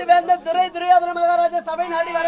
வேந்த துரியோதன மகாராஜா சபை நாடி வர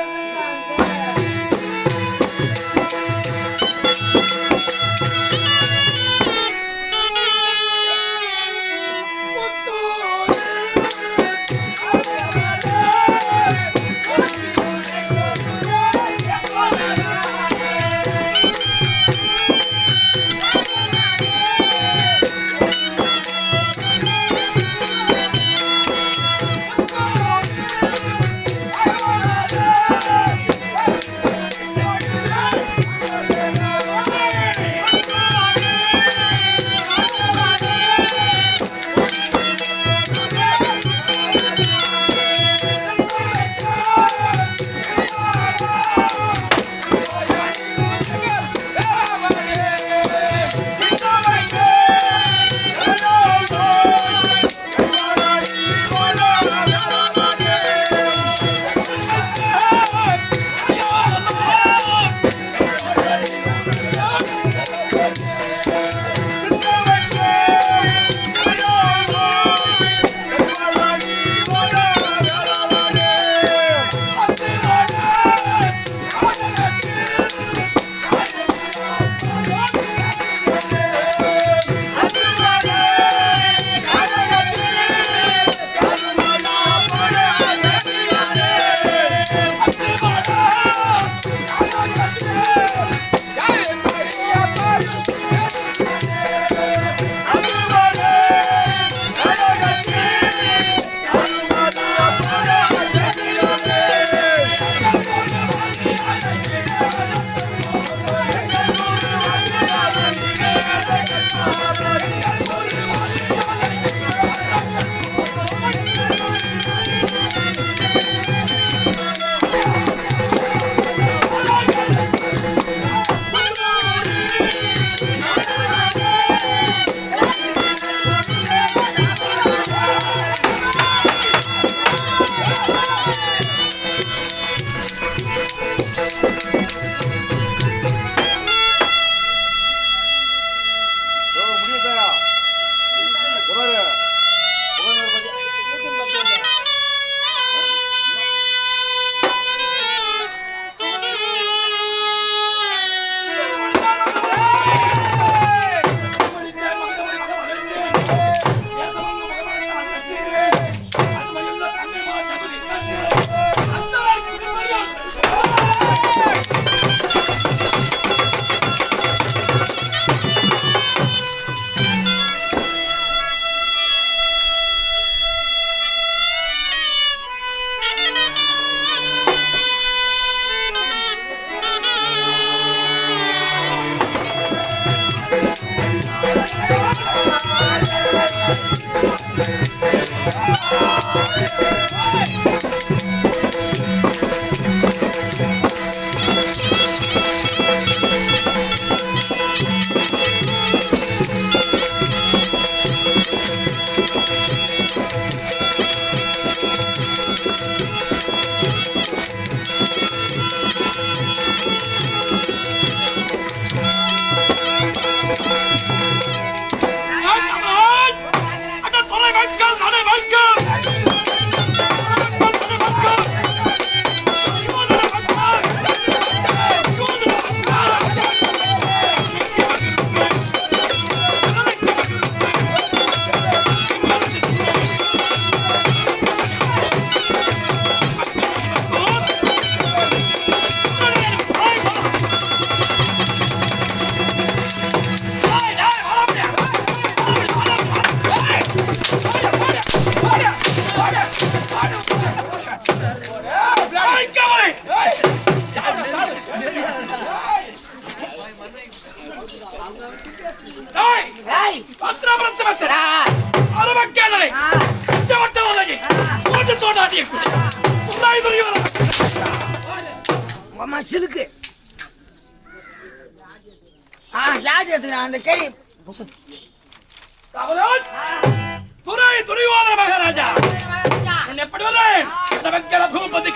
துரியோதன மகாராஜா பூபதி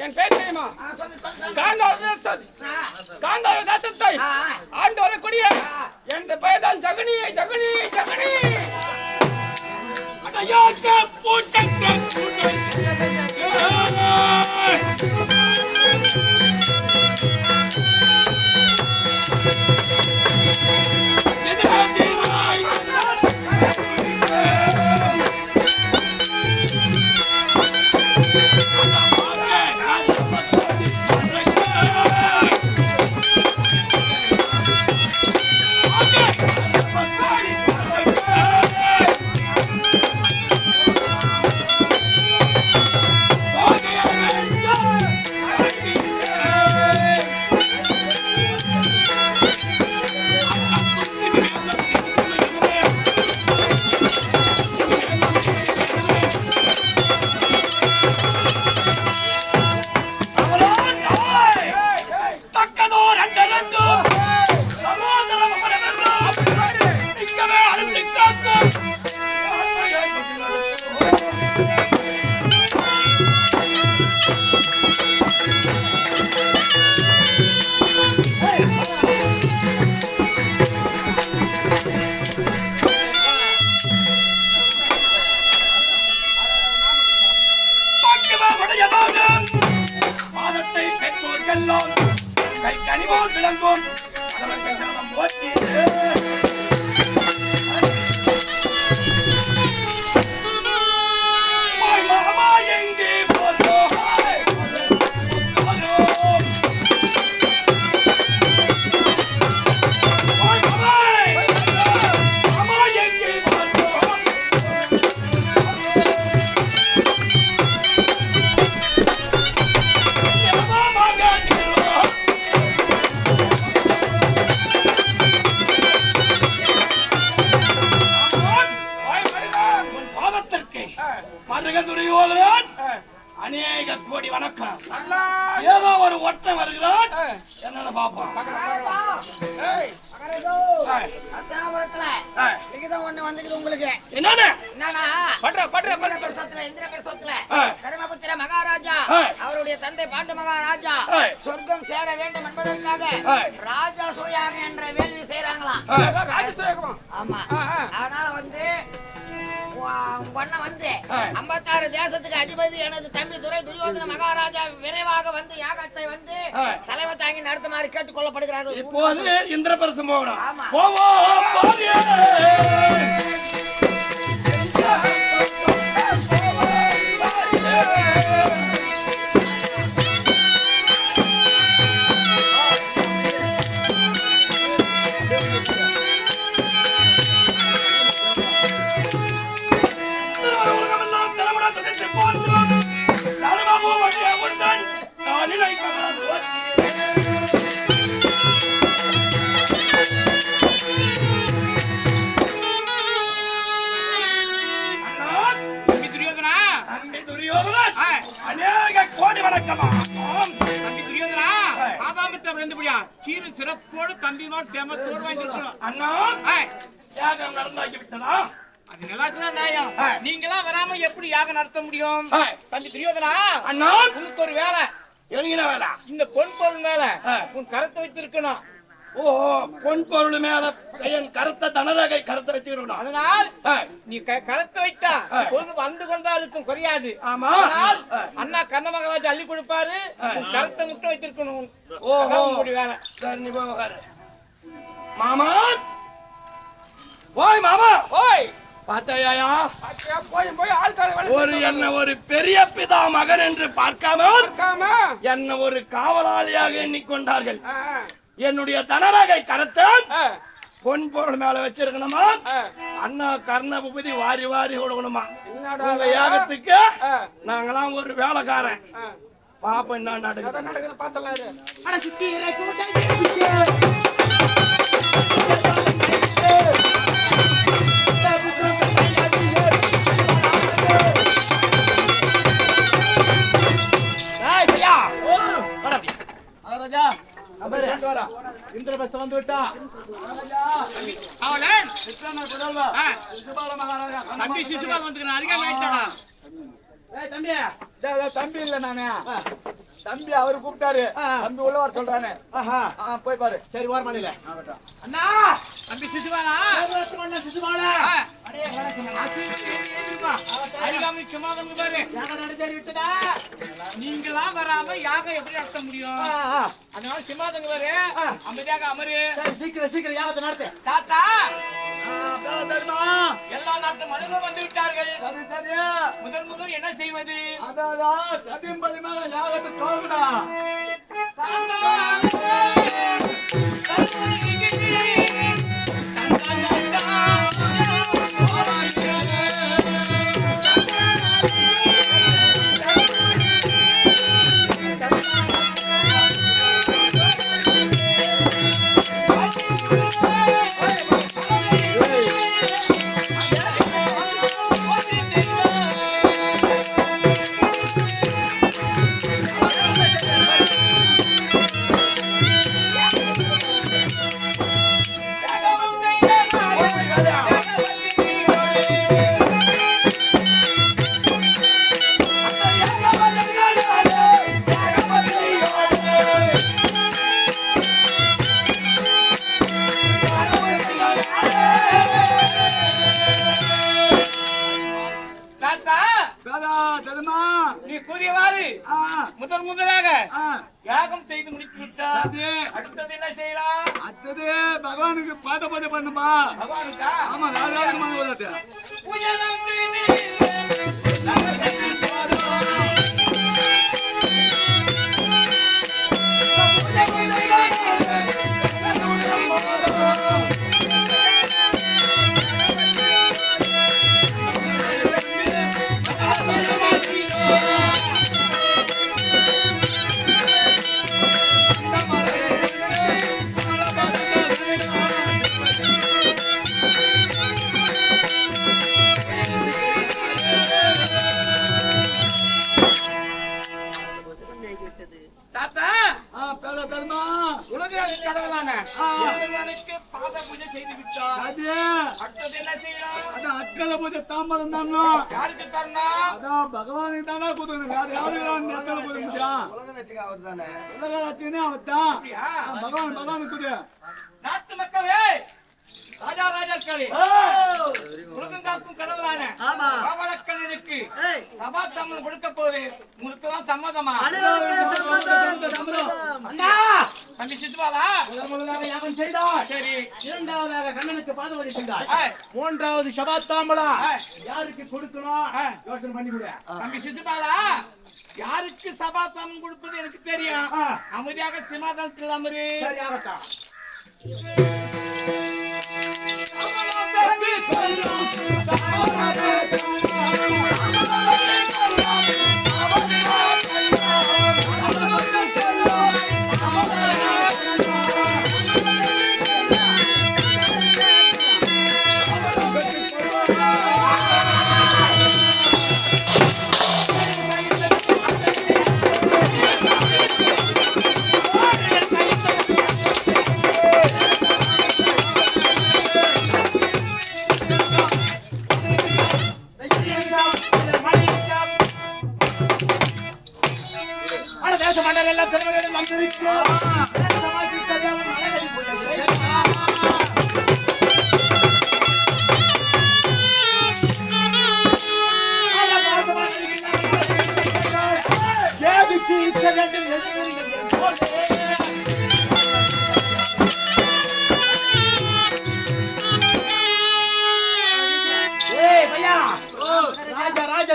என் பேர் தெரியுமா? ஆண்டு வரக்கூடிய என் பெயர் தான் ஜகனி. ஜகனி ஜகனி பாதத்தை பெற்றோர்க்கெல்லாம் கை கனிவோர் விளங்கும் போற்றி மாமா எங்கே போதோ துரியோதனன் அநேக கோடி வணக்கம். ஏதோ ஒரு ஒற்றை வருகிறான், என்னன்னு பாப்போம். மகாராஜா அவருடைய தந்தை பாண்டு மகாராஜா சொர்க்கம் சேர வேண்டும் என்பதற்காக ராஜா சோயாக என்ற வேள்வி செய்யறாங்களாம். ஆமா, அதனால வந்து பண்ண வந்து 56 தேசத்துக்கு அதிபதி எனது தம்பி துரியோதன மகாராஜா விரைவாக வந்து யாகத்தை வந்து தலைமை தாங்கி நடத்துமாறு கேட்டுக் கொள்ளப்படுகிறார்கள். இப்போது இந்திரபிரசம் போகணும். சிறப்போடு தம்பினோடு சேமத்தோடு வாங்கிருக்கணும். அண்ணா யாகம் நடந்தாக்கி விட்டதா? அது எல்லாத்துக்கும் நியாயம். நீங்களா வராம எப்படி யாகம் நடத்த முடியும்? தம்பி துரியோதனா, அண்ணா உனக்கு ஒரு வேலை. என்ன வேலை? இந்த பொன் பொருள் மேல உன் கரத்தை வைத்திருக்கணும். ஓ, பொன் பொருள் மேல என் கருத்தை தனரகை கருத்தை வச்சுக்கணும். அதனால் நீ கரத்தை வைத்தா பொருள் வந்து கொண்டா இருக்கும், குறையாது. ஆமா, அண்ணா கண்ண மகாராஜா அள்ளி கொடுப்பாரு, கரத்தை மட்டும் வைத்திருக்கணும். வேலை. சரி, போகாரு மாமா. ஓய் மாமா, ஓய் பாத்தையா, ஒரு என்ன ஒரு பெரிய பிதா மகன் என்று பார்க்காமல் என்ன ஒரு காவலாளியாக எண்ணிக்கொண்டார்கள். என்னுடைய தனரகை கருத்தை பொன் பொருள் மேல வச்சிருக்கணுமா? அண்ணா கர்ண உபதி வாரி வாரி கொடுக்கணுமா? உங்க யாகத்துக்கு நாங்களாம் ஒரு வேலைக்காரன். பாப்ப என்ன நடக்குது இந்திரபிரசம் வந்து விட்டா அவளன் சித்தன புதல்வா ஆ. சிசுபால மகாராஜா தம்பி சிசுபால் வந்துக்கிறான் அருகே ஆயிட்டாடா ஏய் தம்பி தம்பி இல்ல நானு தம்பி அவரு கூப்பிட்டாரு தம்பி உள்ள வர சொல்றானே ஆஹா போய் பாரு சரி ஓரமானில அண்ணா தம்பி சிசுபாலா சிசுபால அருகாமி சும்மாதங்க பாரு யாக நடந்தேறி விட்டதா நீங்களா வராம யாகம் எப்படி நடத்த முடியும் அதனால சிம்மாதங்க பாரு அமைதியாக அமரு சரி சீக்கிரம் யாகத்தை நடத்து தாத்தா தருமா எல்லா நாட்டு மனிதர்கள் வந்து விட்டார்கள் சரி சரியா முதல் என்ன செய்வது அதான் சத்தியம் பள்ளிமா ஞாபகத்தை தோணுடா தருமா நீ கூறியவாறு முதலாக யாகம் செய்து முடித்து விட்டார் அடுத்தது என்ன செய்யலாம் அடுத்தது பகவானுக்கு பாத பூஜை பண்ணுமா பகவானுக்கா ஆமா ராஜாவுக்கு மன போதாட்டு பூஜனம் செய்து தாத்தா தருமா உலகின் கடவுளான இறைவனுக்கு பாத பூஜை செய்து விட்டார் அடுத்தது என்ன செய்யலாம் அதான் அக்கல பூஜை தாம்பரம் தானோ யாருக்கு தரணும் அதான் பகவானுக்கு தானே கொடுக்கணும் வேற யாருக்கு அக்கல பூஜை முடியா உலகம் வச்சுக்க அவர் தானே உலகராட்சியனே அவன் தான் அப்படியா? பகவானுக்கு கொடு நாட்டு மக்களே ராஜாக்களே உலகம் காக்கும் கடவுளான பாவலக்கண்ணனுக்கு சபா தமிழ் கொடுக்க போறேன் உங்களுக்கு தான் சம்மதமா அண்ணா தம்பி சித்துவாலா முதலாக யாகம் செய்தார் சரி இரண்டாவதாக கண்ணனுக்கு பாதவதி செய்தார் ஏய், மூன்றாவது சபாத்தாம்பலா ஏய், யாருக்கு கொடுக்கணும் ஏய், யோசனை பண்ணி கொடு தம்பி சித்துவாலா யாருக்கு சபா தமிழ் கொடுப்பது எனக்கு தெரியும் அமைதியாக சிமாதத்தில் அமரு சரி ஆகட்டும்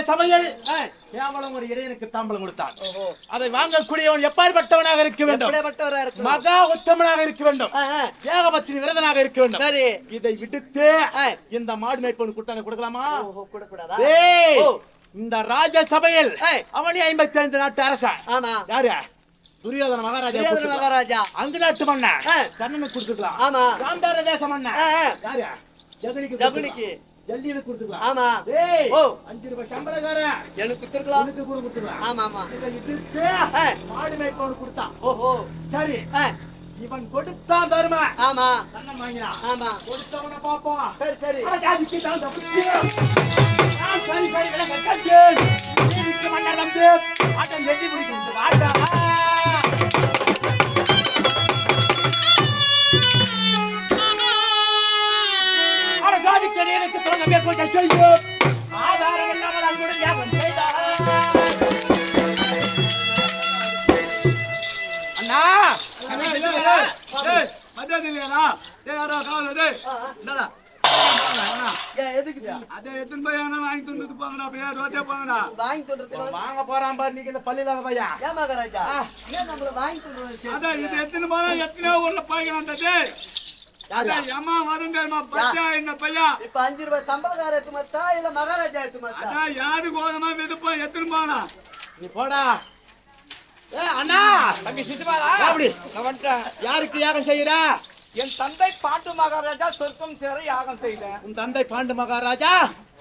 சமையல் கேவலம் ஒரு இடையனுக்கு தாம்பலம் கொடுத்தான். அதை வாங்கக்கூடியவன் எப்பாற்பட்டவனாக இருக்க வேண்டும், மகா உத்தமனாக இருக்க வேண்டும், ஏகபத்தினி விரதனாக இருக்க வேண்டும். சரி, இதை விடுத்து இந்த மாடு மேய்ப்பவன் கூட்டாங்க கொடுக்கலாமா? இந்த ராஜ சபையில் அவனே 55 நாட்டு அரசன். யாரு? துரியோதன மகாராஜா. அங்கு நாட்டு மன்னன் கண்ணனுக்கு கொடுத்துக்கலாம். காந்தார தேச மன்னன் யாரு? ஜகுனிக்கு ஜல்லியனுக்கு கொடுத்துக்கலாம். ஆமா. டேய் 5 ரூபாய் சம்பளக்காரன் எனக்கு கொடுத்துக்கலாம். எனக்கு கூட கொடுத்துக்கலாம். ஆமா ஆமா. இதை விட்டு மாடு மேய்ப்பவனுக்கு கொடுத்தான். ஓஹோ சரி. இவன் கொடுத்தான் தருமை. ஆமா தன்னை வாங்கினான். ஆமா கொடுத்தவனை பார்ப்போம். சரி சரி அட ஜாதிக்கு தான் தப்பிச்சு. நான் சரி சரி விலங்க கட்டேன். நீதிக்கு மன்னர் வந்து ஆட்டம் வெட்டி பிடிக்கும். வாடா. அட ஜாதிக்கு எனக்கு தொடங்க மேற்கொண்ட செய்யும். ஆதாரம் இல்லாமல் அன்புடன் யாகம் செய்தார். அண்ணா மத்தியானம் இல்லையாடா? டேய் யாரோ காவல டேய். என்னடா? எதுக்குடா அதே எத்தனை போய் எங்கன்னா வாங்கி தந்துட்டு போங்கடா. அப்படியே ரோட்டே போங்கடா. வாங்கி தந்துறதுக்கு வாங்க போறான் பாரு நீங்க இந்த பள்ளியில பையா. ஏன் மகாராஜா ஏன் நம்மள வாங்கி தந்துறது அதான் இது எத்தனை போனா எத்தனையோ உள்ள போய்க்கிறான்டா டேய். அதான் அம்மா வருண்டேம்மா பச்சா இந்த பையன். இப்ப 5 ரூபாய் சம்பளக்கார எத்துமத்தா இல்ல மகாராஜா எத்துமத்தா அதான் யாரு கோதமா விதுப்போம் எத்தனை போனா. நீ போடா. ஏ அண்ணா தம்பி சிசுபாலா அப்படி நான் வந்துட்டேன். யாருக்கு யாகம் செய்யறா? என் தந்தை பாண்டு மகாராஜா சொர்க்கம் சேர யாகம் செய்தேன். உன் தந்தை பாண்டு மகாராஜா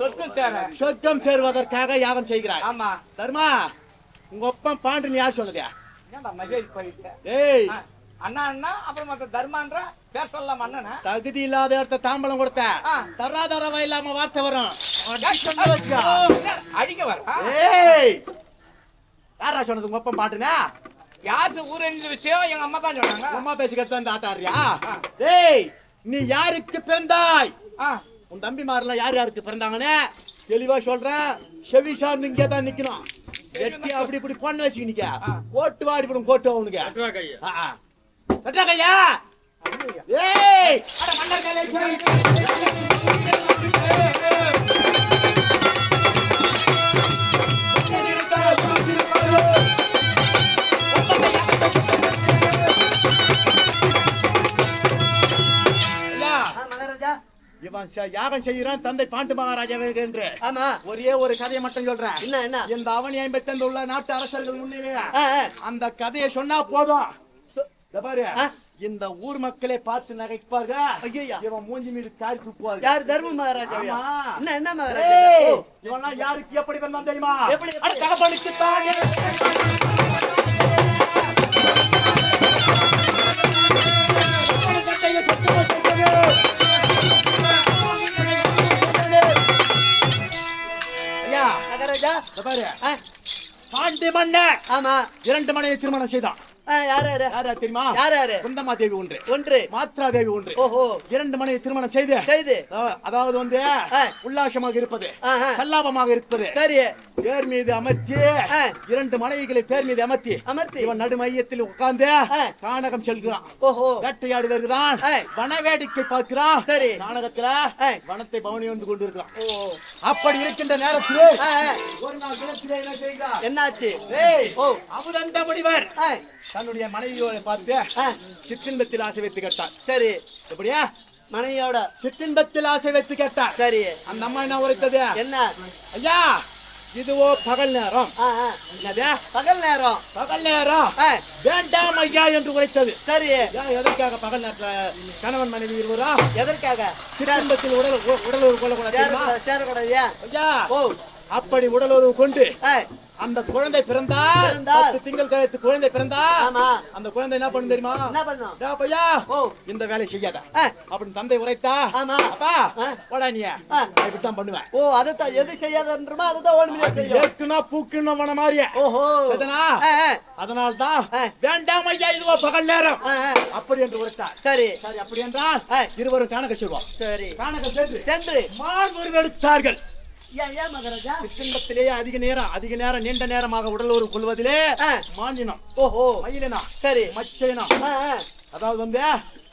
சொர்க்கம் சேர சொர்க்கம் சேருவதற்காக யாகம் செய்கிறாய். ஆமா. தர்மா உங்க ஒப்பம் பாண்டுன்னு யார் சொல்லுதா? ஏன்டா மகேஷ் போயிட்ட? ஏய் அண்ணா அண்ணா அப்புறம் மத்த தர்மான்ற பேர் சொல்லலாம் அண்ணனா? தகுதி இல்லாத இடத்த தாம்பலம் கொடுத்த ஆ. தராதரவா இல்லாம வார்த்தை வரும். அடிக்க வர ஏய் யாரா சொன்னது உங்க ஒப்பம் பாட்டுனா? யாரு ஊரறிஞ்ச விஷயம் எங்க அம்மா தான் சொன்னாங்க. அம்மா பேசிக்கிட்டு தான் ஆட்டாரியா? ஏய் நீ யாருக்கு பிறந்தாய்? உன் தம்பிமாரெல்லாம் யார் யாருக்கு பிறந்தாங்கன்னு தெளிவா சொல்றேன். செவி சார்ந்து இங்கே தான் நிக்கணும். வெட்டி அப்படி இப்படி பொண்ணு வச்சுக்க நிக்க. கோட்டு வாடி போடும் கோட்டு அவனுக்கு. கட்டா கையா. ஏய் அட மன்னர் கையில மகாராஜா இவன் யாகம் செய்யறான் தந்தை பாண்டு மகாராஜாவே என்று. ஆமா ஒரே ஒரு கதையை மட்டும் சொல்றேன். என்ன என்ன இந்த அவனி 55 உள்ள நாட்டு அரசர்கள் முன்னிலையில அந்த கதையை சொன்னா போதும். இத பாரு இந்த ஊர் மக்களே பார்த்து நகைப்பாங்க. ஐயா இவன் மூஞ்சி மீது காரி துப்புவாங்க. யார் தர்ம மகாராஜா? ஆமா. என்ன என்ன மகாராஜா? இவன்லாம் யாருக்கு எப்படி வந்தான் தெரியுமா? எப்படி? அட தகப்பனுக்கு தானே. ஐயா மகாராஜா இத பாரு பாண்டி மன்னர் ஆமா 2 மனைவி திருமணம் செய்தான். யார் யாரு யாரா தெரியுமா? யார் யாரு? குந்தமா தேவி ஒன்று, ஒன்று மாத்ரா தேவி ஒன்று. ஓஹோ 2 மனைவி திருமணம் செய்து செய்து அதாவது வந்து உல்லாசமாக இருப்பது, சல்லாபமாக இருப்பது. சரி தேர் மீது அமர்த்தி 2 மனைவிகளை தேர் மீது அமர்த்தி இவன் நடு மையத்தில் உட்கார்ந்து கானகம் செல்கிறான். ஓஹோ வேட்டையாடி வருகிறான். வன வேடிக்கை பார்க்கிறான். சரி நாடகத்துல வனத்தை பவனி வந்து கொண்டிருக்கிறான். ஓ அப்படி இருக்கின்ற நேரத்தில் ஒரு நாள் தினத்திலே என்ன செய்கிறார்? என்னாச்சு? ஓ அமுதண்ட முனிவர் தன்னுடைய மனைவியோட பார்த்து சிற்றின்பத்தில் ஆசை வைத்து கேட்டார். சரி எப்படியா? மனைவியோட சிற்றின்பத்தில் ஆசை வைத்து கேட்டார். சரி அந்த அம்மா என்ன உரைத்தது? என்ன? ஐயா இதுவோ பகல் நேரம். என்னது? பகல் நேரம். பகல் நேரம் வேண்டாம் ஐயா என்று உரைத்தது. சரி எதற்காக பகல் நேரத்துல கணவன் மனைவி இருவரா எதற்காக? சிற்றின்பத்தில் உடலுறவு கொள்ளக்கூடாது. சேரக்கூடாது. ஐயா ஓ அப்படி உடலுறவு கொண்டு அந்த குழந்தை பிறந்தால் 10 திங்கள் கழித்து குழந்தை பிறந்தால் அந்த குழந்தை என்ன பண்ணும் தெரியுமா? என்ன பண்ணும்? டேய் பையா இந்த வேலை செய்யாத அப்படி தந்தை உரைத்தா. ஆமா அப்பா போடா நீ இப்படி தான் பண்ணுவேன். ஓ அதத்தான் எது செய்யாதன்றமா அதத்தான் ஓடுமியா செய்யும். ஏக்குனா பூக்குன வன மாதிரியே. ஓஹோ எதனா அதனால தான் வேண்டாம் ஐயா இதுவோ பகல் நேரம் அப்படி என்று உரைத்தார். சரி சரி அப்படி என்றால் இருவரும் காணக செல்வோம். சரி காணக சென்று மான் எடுத்தார்கள். ஏன் மகாராஜா? சிற்றின்பத்திலேயே அதிக நேரம் நீண்ட நேரமாக உடல் உறவு கொள்வதிலே மானினம். ஓஹோ மயிலினம். சரி மச்சையினம். அதாவது வந்து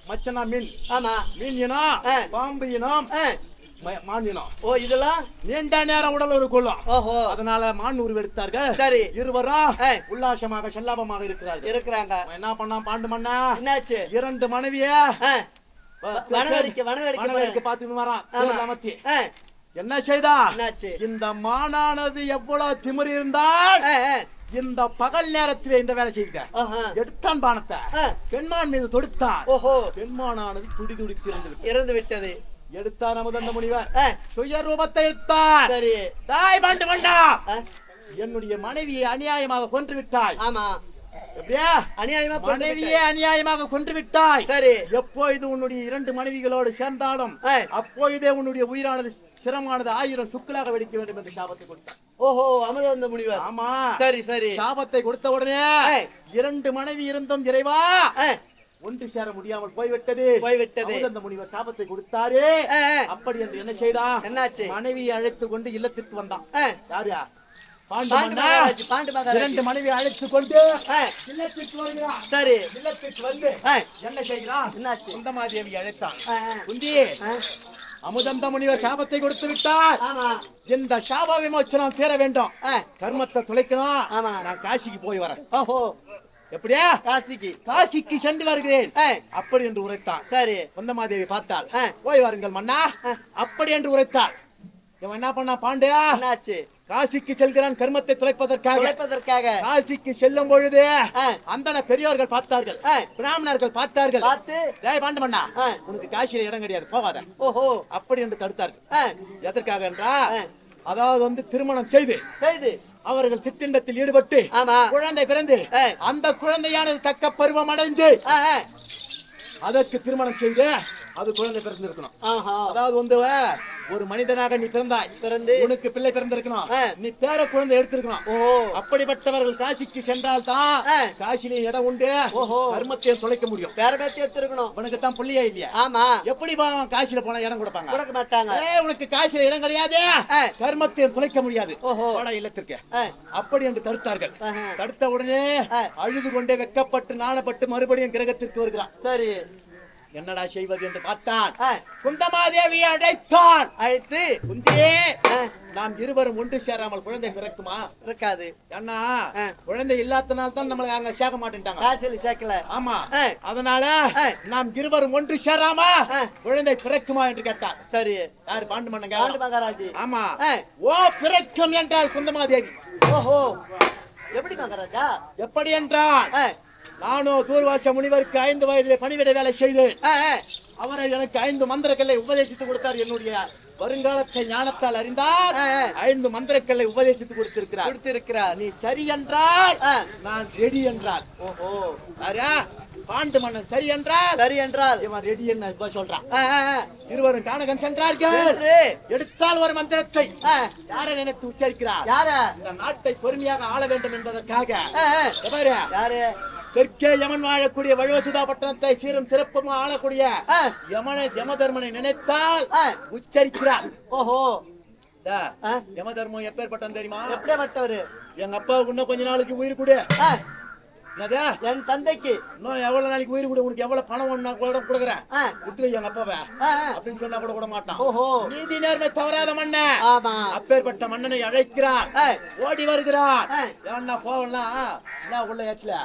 மச்சனா மீன். ஆமா மீன் இனம், பாம்பு இனம், மானினம். ஓ இதெல்லாம் நீண்ட நேரம் உடல் உறவு கொள்ளும். ஓஹோ அதனால மான் உருவ எடுத்தார்கள். சரி இருவரும் உல்லாசமாக செல்லாபமாக இருக்கிறாங்க. என்ன பண்ணா பாண்டு மன்னா? என்னாச்சு? 2 மனைவிய வனவேடிக்கை பார்த்து வரான் அமர்த்தி. என்ன செய்தா? இந்த மானானது எவ்வளவு திமிர் இருந்தால் இந்த பகல் நேரத்திலே இந்த வேலை செய்த எடுத்தான் பானத்தை பெண்மான் மீது தொடுத்தான். ஓஹோ பெண்மானானது துடி துடித்து இறந்து விட்டது. எடுத்தான் அமுதண்ட முனிவர் சுய ரூபத்தை எடுத்தான். சரி தாய் பாண்டு மண்டா என்னுடைய மனைவியை அநியாயமாக கொன்று விட்டாய். ஆமா எப்படியா அநியாயமா மனைவியே அநியாயமாக கொன்று விட்டாய். சரி. எப்பொழுது உன்னுடைய 2 மனைவிகளோடு சேர்ந்தாலும் அப்பொழுதே உன்னுடைய உயிரானது சிரமானது 1000 சுக்கலாக வெடிக்க வேண்டும் என்று சாபத்தை கொடுத்தார். ஓஹோ, அமுதந்த முனிவர். ஆமா. சரி சரி. சாபத்தை கொடுத்த உடனே 2 மனைவி இருந்தும் இறைவா ஒன்று சேர முடியாமல் போய்விட்டது. அமுதந்த முனிவர் சாபத்தை கொடுத்தாரு. அப்படி என்று என்ன செய்தான்? என்னாச்சு? மனைவியை அழைத்து கொண்டு இல்லத்திற்கு வந்தான். யாரு? பாண்டு மகாராஜ். 2 மனைவி அழைத்து கொண்டு இல்லத்திற்கு வருகிறான். சரி. இல்லத்திற்கு வந்து என்ன செய்கிறான்? என்னாச்சு? குந்தமாதேவி அழைத்தான். குந்தி, அமுதந்த முனிவர் சாபத்தை கொடுத்து விட்டார். ஆமா. இந்த சாப விமோச்சனம் சேர வேண்டும். கர்மத்தை துளைக்கணும். நான் காசிக்கு போய் வரேன். ஓஹோ, எப்படியா? காசிக்கு சென்று வருகிறேன் அப்படி என்று உரைத்தான். சரி. குந்தமாதேவி பார்த்தாள். போய் வாருங்கள் மன்னா அப்படி என்று உரைத்தாள். இவன் என்ன பண்ணா? பாண்டியா, என்னாச்சு? காசிக்கு செல்கிறான் கர்மத்தை துளைப்பதற்காக. காசிக்கு செல்லும் பொழுது அந்த பெரியோர்கள் பார்த்தார்கள், பிராமணர்கள் பார்த்தார்கள். பார்த்து, டேய் பாண்டு மன்னா, உனக்கு காசியில இடம் கிடையாது, போகாத. ஓஹோ, அப்படி என்று தடுத்தார்கள். எதற்காக என்றா, அதாவது வந்து திருமணம் செய்து அவர்கள் சிற்றின்பத்தில் ஈடுபட்டு குழந்தை பிறந்து அந்த குழந்தையானது தக்க பருவம் அடைந்து அதற்கு திருமணம் செய்து அது குழந்தை பிறந்திருக்கணும். அதாவது வந்து ஒரு மனிதனாக நீ பிறந்து உனக்கு பிள்ளை பிறந்திருக்கணும், நீ பேர குழந்தை எடுத்திருக்கணும். அப்படிப்பட்டவர்கள் காசிக்கு சென்றால் தான் காசியில இடம் உண்டு, கர்மத்தையும் தொலைக்க முடியும். பேரபேத்தி எடுத்திருக்கணும். உனக்கு தான் புள்ளியா இல்லையா? ஆமா. எப்படி காசியில போனா இடம் கொடுப்பாங்க? கொடுக்க மாட்டாங்க. உனக்கு காசியில இடம் கிடையாது, கர்மத்தையும் தொலைக்க முடியாது, இல்லத்திற்கு. அப்படி என்று தடுத்தார்கள். தடுத்த உடனே அழுது கொண்டே வெக்கப்பட்டு நாணப்பட்டு மறுபடியும் கிரகத்திற்கு வருகிறான். சரி. என்னடா செய்வது என்று பார்த்தான். குந்தமாதேவி அழைத்து, குந்தியே, நாம் இருவரும் ஒன்று சேராமல் குழந்தை பிறக்குமா? இருக்காது. ஏன்னா குழந்தை இல்லாதனால தான் நம்மள அங்க சேர்க்க மாட்டேன்ட்டாங்க. காசில சேர்க்கல. ஆமா. அதனால நாம் இருவரும் ஒன்று சேராம குழந்தை பிறக்குமா என்று கேட்டார். சரி. யாரு? பாண்டு மன்னங்க. பாண்டு மகாராஜ். ஆமா. ஓ, பிறக்கும் என்றால் குந்தமாதேவி. ஓஹோ, எப்படி மகாராஜா? எப்படி என்றால், நானும் தூர்வாச முனிவருக்கு 5 வயதிலே பணிவிட வேலை செய்தேன். அவரை எனக்கு 5 மந்திரக்கல்லை உபதேசித்து கொடுத்தார். என்னுடைய வருங்காலத்தை ஞானத்தால் அறிந்தார். 5 மந்திரக்கல்லை உபதேசித்து கொடுத்திருக்கிறார். நீ சரி என்றால் நான் ரெடி என்றார். ஓஹோ, பாண்டு மன்னன் சரி என்றால் இவன் ரெடி என்ன சொல்றான். இருவரும் கானகம் சென்றார்கள். எடுத்தால் ஒரு மந்திரத்தை யாரை நினைத்து உச்சரிக்கிறார்? இந்த நாட்டை பொறுமையாக ஆள வேண்டும் என்பதற்காக. யாரு? தெற்கே யமன் வாழக்கூடிய வழுவசுதா பட்டணத்தை சீரும் சிறப்புமா ஆளக்கூடிய யமதர்மனை நினைத்தால் உச்சரிக்கிறார். ஓஹோ, யமதர்மம் எப்பேற்பட்டம் தெரியுமா? எப்படிப்பட்டவரு? எங்க அப்பாவுக்கு இன்னும் கொஞ்ச நாளைக்கு உயிர் கொடு. என் தந்தைக்கு இன்னும் எவ்வளவு நாளைக்கு உயிர் கொடு, உனக்கு எவ்வளவு பணம் ஒண்ணா கூட கொடுக்குறேன், விட்டு எங்க அப்பாவை அப்படின்னு சொன்னா கூட விட மாட்டான். ஓஹோ, நீதி நேர்மை தவறாத மன்னன். ஆமா. அப்பேற்பட்ட மன்னனை அழைக்கிறார். ஓடி வருகிறார். ஏன்னா போவலாம் என்ன உள்ள ஏச்சல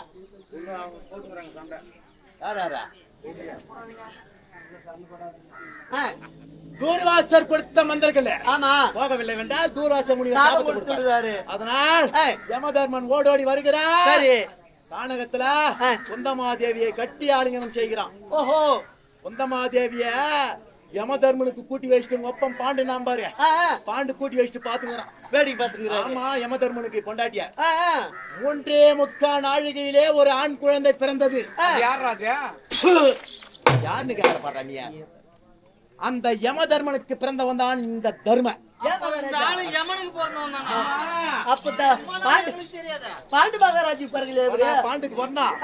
யாரா? தூர்வாசர் கொடுத்த மந்திரங்கள். ஆமா. போகவில்லை வென்றால் தூர்வாச முனிவர் கொடுத்துடுவாரு. அதனால் யமதர்மன் ஓடோடி வருகிறார். சரி. கானகத்துல குந்தமாதேவியை கட்டி ஆலிங்கனம் செய்கிறான். ஓஹோ, குந்தமாதேவிய யமதர்மனுக்கு கூட்டி வச்சுட்டு ஒப்பம் பாண்டு நாம் பாரு, பாண்டு கூட்டி வச்சுட்டு பாத்துக்கிறான், வேடிக்கை பாத்துக்கிறான். ஆமா, யமதர்மனுக்கு பொண்டாட்டியா. 3.25 நாழிகையிலே ஒரு ஆண் குழந்தை பிறந்தது. யாருன்னு கேட்கப்படுற நீ? அந்த யமதர்மனுக்கு பிறந்தவன் தான் இந்த தர்ம. பாண்டு மகாராஜ் பாண்டுக்கு வந்தான்.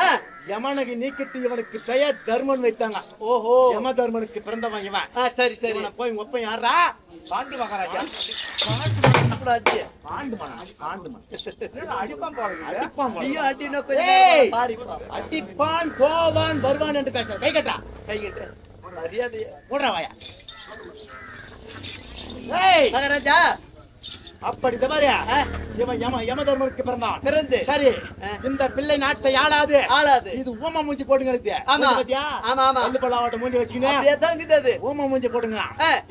யமனுக்கு நீக்கிட்டு இவனுக்கு பெயர் தர்மன் வைத்தாங்க. ஓஹோ, யம தர்மனுக்கு பிறந்தவன் இவன். சரி சரி. போய் ஒப்ப யாரா? பாண்டு மகாராஜா. அடிப்பான் போவான் வருவான் என்று பேசுற. கை கட்டா, கை கட்ட மரியாதை போடுறவாயா மகாராஜா. அப்படி யமதர்மனுக்கு பிறந்தான். பிறந்து சரி, இந்த பிள்ளை நாட்டை ஆளாது. இது ஊம மூஞ்சி போடுங்க. மூஞ்சி வச்சுக்கிட்டு ஊம மூஞ்சி போடுங்க.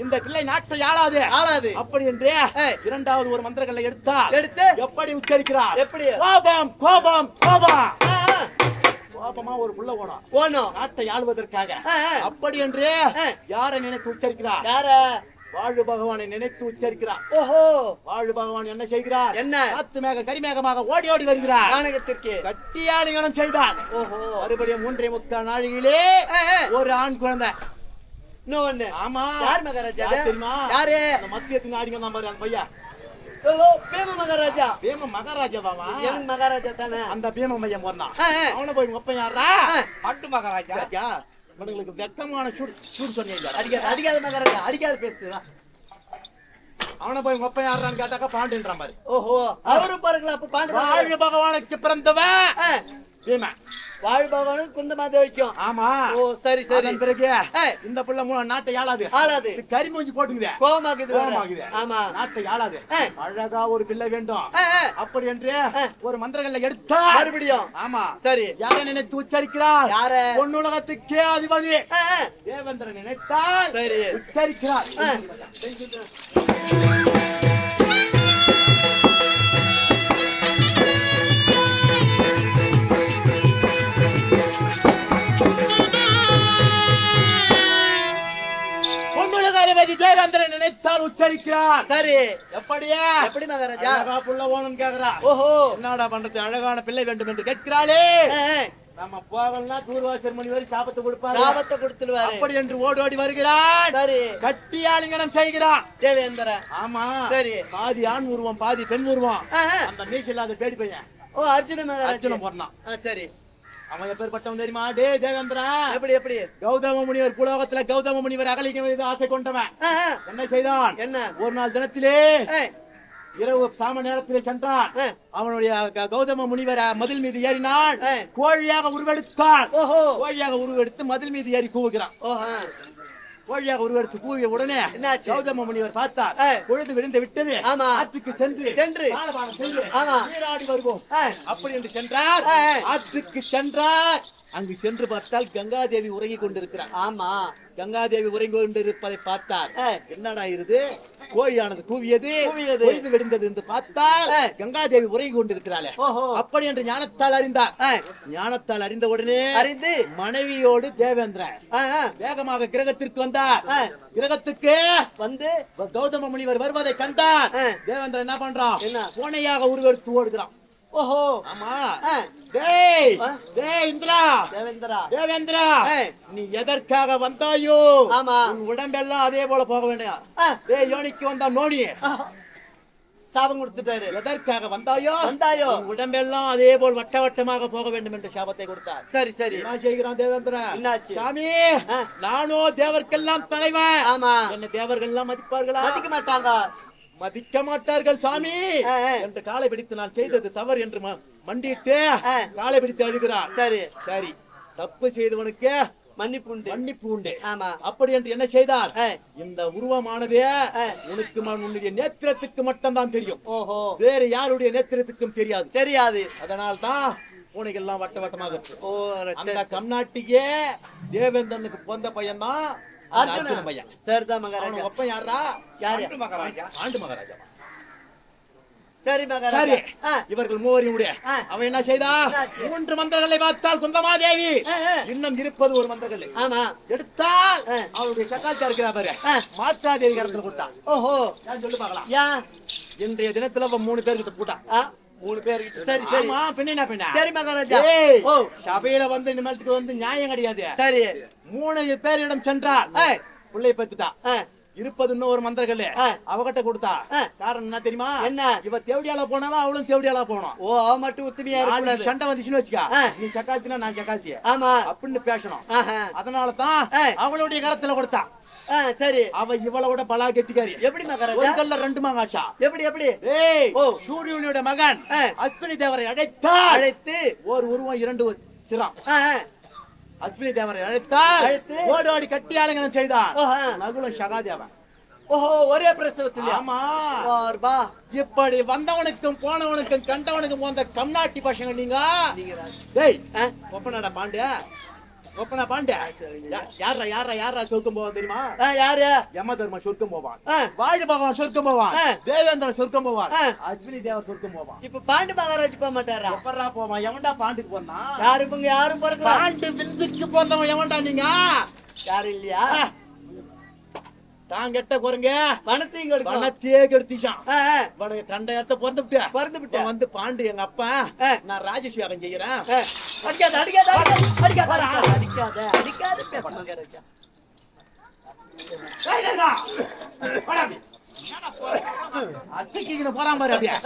இந்த பிள்ளை நாட்டை ஆளாது. அப்படி என்று 2வது ஒரு மந்திரங்களை எடுத்து எப்படி உச்சரிக்கிறார்? எப்படி? கோபம் கோபம் கோபம். கோபமா ஒரு புள்ள ஓணும் நாட்டை ஆளுவதற்காக. அப்படி என்று யாரை நினைத்து உச்சரிக்கிறார்? வாழ்வு பகவானை நினைத்து உச்சரிக்கிறார். ஓஹோ, வாழ்வு பகவான் என்ன செய்கிறார்? என்ன? காத்து மேக கரிமேகமாக ஓடி ஓடி வருகிறார். கானகத்திற்கு. கட்டியாளிகனம் செய்தார். ஓஹோ, மறுபடியும் 3.75 நாழிகையிலே ஒரு ஆண் குழந்தை. இன்னொன்னு. ஆமா. யார் மகாராஜா? யார் தெரியுமா? யாரு? அந்த மத்தியத்து நாடிங்க தான் பாரு அந்த பையன். ஓஹோ, பீம மகாராஜா. பீம மகாராஜாவா? எனக்கு மகாராஜா தானே. அந்த பீம மையம் போறான். ஆ, ஆ. அவனை போய் உங்க அப்பன் யாரா? பாட்டு மகாராஜா. ஐயா, இவனுங்களுக்கு வெக்கமான சூடு சொன்னீங்க. அடிக்காத மகாராஜா, அடிக்காத பேசு. அவனை போய் உங்க அப்பன் யாரான்னு கேட்டாக்கா பாண்டுன்றான் பாரு. ஓஹோ, அவரும் பாருங்களா அப்ப பாண்டு வாழ்வு பகவானுக்கு பிறந்தவன் பீமன். வாழ் பகவானுக்கு குந்தமாத வைக்கும். ஆமா. ஓ, சரி சரி. அதன் பிறகு ஏய். இந்த புள்ள நாட்டை ஆளாது. ஆளாது. கறி மூஞ்சி போட்டுங்குதே. கோமாக்குது வேற. கோவமாகுது. ஆமா. நாட்டை ஆளாது. ஏய். அழகா ஒரு பிள்ளை வேண்டும். அப்படி என்று ஒரு மந்திரங்களை எடுத்தா மறுபடியும். ஆமா. சரி. யாரை நினைத்து உச்சரிக்கிறார்? யார? பொன்னுலகத்துக்கே அதிபதி தேவேந்திரன் நினைத்தால் சரி. உச்சரிக்கிறார். பொன்னுலக அதிபதி தேவேந்திரன் நினைத்தால் உச்சரிக்கிறார். சரி. எப்படியா? எப்படி மகாராஜா? அழகா புள்ள ஓணும்னு கேக்குறா. ஓஹோ, என்னடா பண்றது? அழகான பிள்ளை வேண்டும் என்று கேட்கிறாளே. ஏய், நம்ம போகலன்னா தூர்வாசர் மணி வரை சாபத்தை கொடுப்பாரு. சாபத்தை கொடுத்துடுவாரு. அப்படி என்று ஓடி ஓடி வருகிறான். சரி. கட்டியாலிங்கனம் செய்கிறான். தேவேந்திர. ஆமா. சரி. பாதி ஆண் உருவம் பாதி பெண் உருவம். ஆ, ஆ. அந்த நீச்சல் இல்லாத பேடி பையன் ஓ, அர்ஜுன மகாராஜா. அர்ஜுனன் போறான். சரி. அவன் எப்பேற்பட்டவன் தெரியுமா? டே தேவேந்திரா, எப்படி எப்படி? கௌதம முனிவர் புலோகத்துல கௌதம முனிவர் அகலிக்க மீது ஆசை கொண்டவன் ஆ, ஆ. என்ன செய்தான்? என்ன? ஒரு நாள் தினத்திலே ஏய், இரவு சாம நேரத்திலே சென்றான். ஆ. அவனுடைய கௌதம முனிவர் மதில் மீது ஏறினான். ஆ. கோழியாக உருவெடுத்தான். ஓஹோ, கோழியாக உருவெடுத்து மதில் மீது ஏறி கூவுகிறான். ஓஹோ. கோழியாக உருவெடுத்து கூவிய உடனே என்னாச்சு? கௌதம முனிவர் பார்த்தார். ஆ. பொழுது விழுந்து விட்டது. ஆமா. ஆற்றுக்கு சென்று ஸ்நானபானம் செய்து ஆமா. நீராடி வருவோம் ஆ. அப்படி என்று சென்றார். ஆ. ஆற்றுக்கு சென்றார். அங்கு சென்று பார்த்தால் கங்காதேவி உறங்கிக் கொண்டிருக்கிறார். ஆமா. கங்காதேவி உறங்கி கொண்டிருப்பதை பார்த்தார். ஆ. என்னடா இது? கோழியானது கூவியது. கூவியது. பொழுது விழுந்தது என்று பார்த்தால் ஆ. கங்காதேவி உறங்கி கொண்டிருக்கிறாளே. ஓஹோ. அப்படி என்று ஞானத்தால் அறிந்தார். ஆ. ஞானத்தால் அறிந்த உடனே அறிந்து மனைவியோடு தேவேந்திரன் ஆ, ஆ. வேகமாக கிரகத்திற்கு வந்தார். ஆ. கிரகத்துக்கு வந்து கௌதம முனிவர் வருவதை கண்டார். ஆ. தேவேந்திரன் என்ன பண்றான்? என்ன? பூனையாக உருவெடுத்து ஓடுகிறான். ஓஹோ. ஆமா. ஆ. டேய் ஆ. டேய் இந்திரா, தேவேந்திரா. தேவேந்திரா, ஏய். நீ எதற்காக வந்தாயோ? ஆமா. உன் உடம்பெல்லாம் அதே போல போக வேண்டாம். ஆ. டேய் யோனிக்கு வந்தா நோனி, சாபம் கொடுத்துட்டாரு. எதற்காக வந்தாயோ? வந்தாயோ? உன் உடம்பெல்லாம் அதே போல் வட்ட வட்டமாக போக வேண்டும் என்று சாபத்தை கொடுத்தார். சரி சரி. என்ன செய்கிறான் தேவேந்திரன்? என்னாச்சு? சாமி, ஆ. நானோ தேவர்க்கெல்லாம் தலைவன். ஆமா. என்ன தேவர்கள் எல்லாம் மதிப்பார்களா? மதிக்க மாட்டாங்க. மதிக்க மாட்டார்கள் சாமி ஆ, ஆ. என்று காலை பிடித்து நான் செய்தது தவறு என்று மண்டிட்டு ஆ. காலை பிடித்து அழுகிறான். சரி. சரி, தப்பு செய்தவனுக்கு மன்னிப்பு உண்டு. மன்னிப்பு உண்டு. ஆமா. அப்படி என்று என்ன செய்தார்? ஆ. இந்த உருவமானது ஆ. உனக்கு உன்னுடைய நேத்திரத்துக்கு மட்டும் தான் தெரியும். ஓஹோ. வேறு யாருடைய நேத்திரத்துக்கும் தெரியாது. தெரியாது. அதனால் தான் பூனைகள் எல்லாம் வட்ட வட்டமாக இருக்கு. ஓ, அந்த கம்நாட்டிக்கே தேவேந்திரனுக்கு பிறந்த பையன் தான் அர்ஜுன பையன். சரிதான் மகாராஜா. அப்ப யாரா? யாரு? பாட்டு மகாராஜா. ஆண்டு மகாராஜா. சரி சரி, மகாராஜா. ஆ. இவர்கள் மூவரையும் உடைய ஆ. அவன் என்ன செய்தா? என்னாச்சு? 3 மந்திரங்களை பார்த்தால் குந்தமாதேவி. ஆ, ஆ. இன்னும் இருப்பது ஒரு மந்திரங்கள். ஆமா. எடுத்தால் ஆ. அவருடைய சக்காச்சா இருக்கிறா பாரு, ஆ. மாத்தாதேவி கரத்துல கொடுத்தான். ஓஹோ. நான் சொல்லி பார்க்கலாம். யா. இன்றைய தினத்துல அவன் 3 பேர்கிட்ட போட்டான். ஆ, 3 பேர்கிட்ட. சரி சரி. ஆமா, பின்ன பின்ன. சரி மகாராஜா. ஏய், ஓ. சபையில வந்து நிமிடத்துக்கு வந்து நியாயம் கிடையாது. சரி. 3 பேரிடம் சென்றார். ஏய். பிள்ளை பெத்துட்டா. ஆ. இருப்பது இன்னும் ஒரு மந்திரங்கள். ஆ. அவகிட்ட கொடுத்தா. ஆ. காரணம் என்ன தெரியுமா? என்ன? இவ தேவடியால போனாலும் அவளும் தேவடியால போகணும். ஓ, அவ மட்டும் உத்தமையா நாளைக்கு இருக்கக்கூடாது. சண்டை வந்துச்சுன்னு வச்சுக்கா, ஆ. நீ சக்காத்தினா நான் சக்காத்தி ஆமா. அப்படின்னு பேசணும். ஆஹா. அதனால தான் ஆ. அவளுடைய கரத்துல கொடுத்தா. ஆ, சரி. அவ இவளோட பலா கெட்டிக்காரி. எப்படி மகாராஜா? ஒரு கல்ல 2 மாங்காச்சா. எப்படி எப்படி? ஏய், ஓ. சூரியனுடைய மகன் ஆ. அஸ்வினி தேவரை அழைத்தார். அழைத்து. ஒரு உருவம் 2 சிரம். ஆ, ஆ. அஸ்வினி தேவரை அழைத்தார். அழைத்து. ஓடி ஓடி கட்டி ஆலங்கனம் செய்தார். ஓஹோ. நகுலம் சகாதேவன். ஓஹோ, ஒரே பிரசவத்திலயா? ஆமா. பார்பா. இப்படி வந்தவனுக்கும் போனவனுக்கும் கண்டவனுக்கும் போந்த கம்நாட்டி பசங்க நீங்க. நீங்க ராஜா. டேய், ஆ? ஒப்பனாடா பாண்டியா, ஒப்பனா பாண்டியா. யாரா யாரா யாரா சொர்க்கம் போவான் தெரியுமா? ஆ, யாரு? யம தர்ம சொர்க்கம் போவான். ஆ. வாழ பகவான் சொர்க்கம் போவான். ஆ. தேவேந்திரன் சொர்க்கம் போவான். ஆ. அஸ்வினி தேவர் சொர்க்கம் போவான். இப்ப பாண்டு மகாராஜ் போக மாட்டாரா? எப்படா போவான்? எவன்டா பாண்டுக்கு போனான்? யாரும் இங்க யாரும் பிறக்கலாம். பாண்டு விந்துக்கு போந்தவன் எவன்டா நீங்க? யாரும் இல்லையா? தான் கெட்ட குரங்க பணத்தையும் கொடுக்கும் பணத்தையே கெடுத்திச்சான். ஆ, ஆ. உனக்கு கண்ட இடத்த பிறந்துவிட்டு பிறந்து விட்டேன். வந்து பாண்டு எங்க அப்பா ஆ. நான் ராஜேஷ் யாகம் செய்யறேன். அடிக்காத அடிக்காத அடிக்காத அடிக்காத அடிக்காத பேச மகாராஜா. அசைக்கிட்டு போறான் பாரு அப்படியே.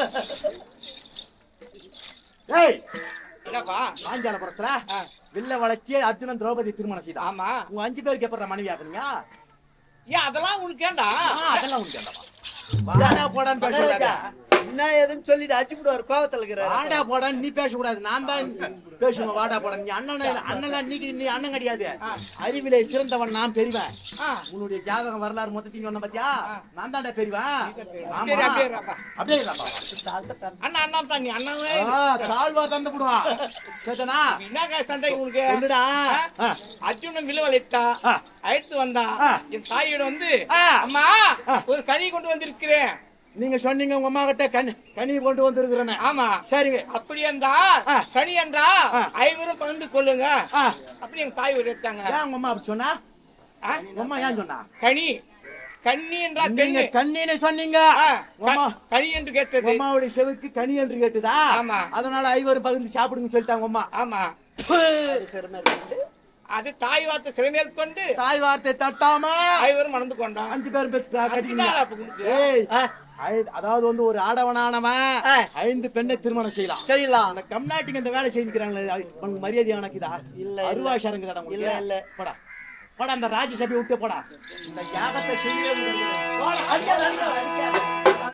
ஏய் என்னப்பா பாஞ்சாலபுரத்துல வில்ல வளைச்சி அர்ஜுனன் திரௌபதி திருமணம் செய்தான். ஆமா உங்க 5 பேருக்கு எப்ப மனைவி ஆகுறீங்க? ஏன் அதெல்லாம் உனக்கு ஏண்டா அதெல்லாம் உனக்கு கேட்டவா? வாடா போடான்னு மகாராஜா பேசுறாரு. என்ன ஏதுன்னு சொல்லிட்டு அடிச்சு விடுவார் கோவத்துல இருக்கிறாரு. வாடா போடான்னு நீ பேசக்கூடாது. நான் தான் பேசுவேன் வாடா போட. நீ அண்ணன் நீ அண்ணன் கிடையாது. அறிவிலே சிறந்தவன் நான் பெரியவன். உன்னுடைய ஜாதகம் வரலாறு மொத்தத்தையும் சொன்ன பாத்தியா? நான் தான்டா பெரியவன். ஆமா சரி, அப்படியே இருப்பா. அப்படியே இருப்பா. அண்ணா அண்ணா தான் நீ அண்ணாவே தாழ்வா தந்து விடுவான். கேட்டனா என்ன சந்தேகம் உனக்கு சொல்லுடா. அர்ஜுனன் விழுவழைத்தா அழைத்து வந்தா என் தாயோட வந்து அம்மா ஒரு கனி கொண்டு வந்திருக்கிறேன். நீங்க சொன்னீங்க உங்க அம்மா கிட்ட கனி கொண்டு வந்திருக்கிறேன். ஆமா சரிங்க. அப்படி என்றா கனி என்றா 5 பகிர்ந்து கொள்ளுங்க அப்படி எங்க தாய் ஒரு எடுத்தாங்க. ஏன் உங்க அம்மா அப்படி சொன்னா? உங்க அம்மா ஏன் சொன்னா? கனி கண்ணி என்றா நீங்க கண்ணின்னு சொன்னீங்க. கனி என்று கேட்டது. அம்மாவுடைய செவுக்கு கனி என்று கேட்டுதா? ஆமா. அதனால 5 பகிர்ந்து சாப்பிடுங்க சொல்லிட்டாங்க உங்க அம்மா. ஆமா அது தாய் வார்த்தை சிறைமேல் கொண்டு தாய் வார்த்தை தட்டாம 5 மணந்து கொண்டான். 5 பேர் பெத்து கட்டினீங்க. அதுதான் அப்ப உனக்கு. ஏய் அதாவது வந்து ஒரு ஆடவனானவன் 5 பெண்ணை திருமணம் செய்யலாம். செய்யலாம். அந்த கம்நாட்டிங்க இந்த வேலை செஞ்சுக்கிறாங்களே உனக்கு மரியாதை ஆனக்குதா? இல்ல அருவாஷ் இறங்குதாடா இல்ல இல்ல போடா போடா அந்த ராஜ்யசபை விட்டு போடா. இந்த யாகத்தை செய்ய அடிக்காத அடிக்காத